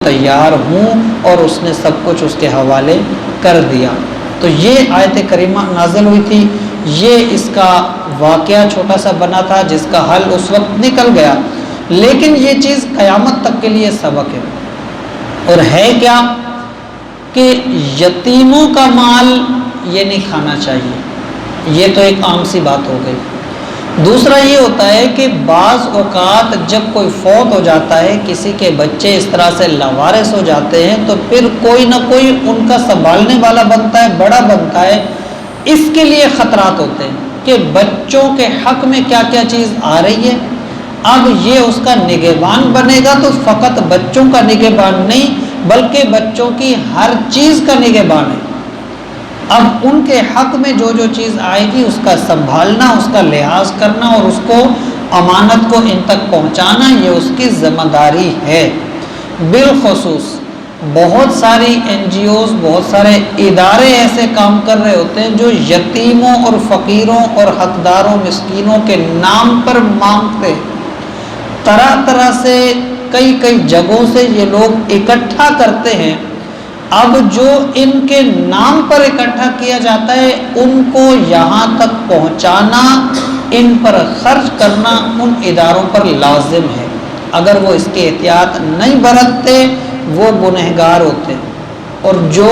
تیار ہوں، اور اس نے سب کچھ اس کے حوالے کر دیا۔ تو یہ آیت کریمہ نازل ہوئی تھی، یہ اس کا واقعہ چھوٹا سا بنا تھا جس کا حل اس وقت نکل گیا، لیکن یہ چیز قیامت تک کے لیے سبق ہے۔ اور ہے کیا کہ یتیموں کا مال یہ نہیں کھانا چاہیے، یہ تو ایک عام سی بات ہو گئی۔ دوسرا یہ ہوتا ہے کہ بعض اوقات جب کوئی فوت ہو جاتا ہے، کسی کے بچے اس طرح سے لاوارث ہو جاتے ہیں، تو پھر کوئی نہ کوئی ان کا سنبھالنے والا بنتا ہے، بڑا بنتا ہے۔ اس کے لیے خطرات ہوتے ہیں کہ بچوں کے حق میں کیا کیا چیز آ رہی ہے۔ اب یہ اس کا نگہبان بنے گا تو فقط بچوں کا نگہبان نہیں بلکہ بچوں کی ہر چیز کا نگہبان ہے۔ اب ان کے حق میں جو جو چیز آئے گی اس کا سنبھالنا، اس کا لحاظ کرنا اور اس کو امانت کو ان تک پہنچانا، یہ اس کی ذمہ داری ہے۔ بالخصوص بہت ساری NGOs، بہت سارے ادارے ایسے کام کر رہے ہوتے ہیں جو یتیموں اور فقیروں اور حقداروں مسکینوں کے نام پر مانگتے، طرح طرح سے کئی کئی جگہوں سے یہ لوگ اکٹھا کرتے ہیں۔ اب جو ان کے نام پر اکٹھا کیا جاتا ہے ان کو یہاں تک پہنچانا، ان پر خرچ کرنا ان اداروں پر لازم ہے۔ اگر وہ اس کی احتیاط نہیں برتتے وہ گنہگار ہوتے، اور جو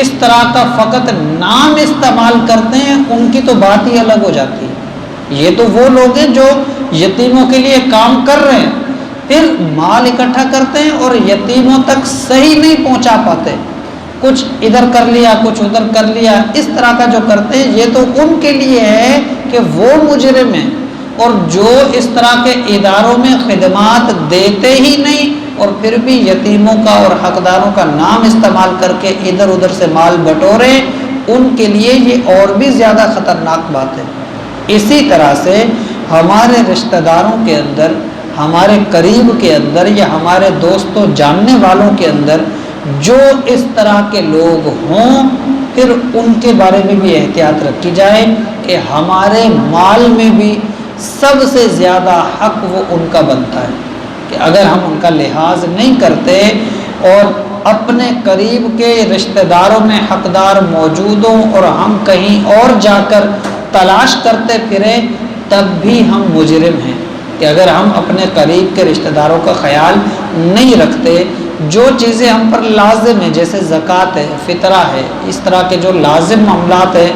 اس طرح کا فقط نام استعمال کرتے ہیں ان کی تو بات ہی الگ ہو جاتی ہے۔ یہ تو وہ لوگ ہیں جو یتیموں کے لیے کام کر رہے ہیں، پھر مال اکٹھا کرتے ہیں اور یتیموں تک صحیح نہیں پہنچا پاتے، کچھ ادھر کر لیا کچھ ادھر کر لیا، اس طرح کا جو کرتے ہیں یہ تو ان کے لیے ہے کہ وہ مجرم ہیں، اور جو اس طرح کے اداروں میں خدمات دیتے ہی نہیں اور پھر بھی یتیموں کا اور حقداروں کا نام استعمال کر کے ادھر ادھر سے مال بٹورے، ان کے لیے یہ اور بھی زیادہ خطرناک بات ہے۔ اسی طرح سے ہمارے رشتہ داروں کے اندر، ہمارے قریب کے اندر یا ہمارے دوستوں جاننے والوں کے اندر جو اس طرح کے لوگ ہوں، پھر ان کے بارے میں بھی احتیاط رکھی جائے کہ ہمارے مال میں بھی سب سے زیادہ حق وہ ان کا بنتا ہے، کہ اگر ہم ان کا لحاظ نہیں کرتے اور اپنے قریب کے رشتہ داروں میں حقدار موجود ہوں اور ہم کہیں اور جا کر تلاش کرتے پھریں، تب بھی ہم مجرم ہیں، کہ اگر ہم اپنے قریب کے رشتہ داروں کا خیال نہیں رکھتے، جو چیزیں ہم پر لازم ہیں جیسے زکوٰۃ ہے، فطرہ ہے، اس طرح کے جو لازم معاملات ہیں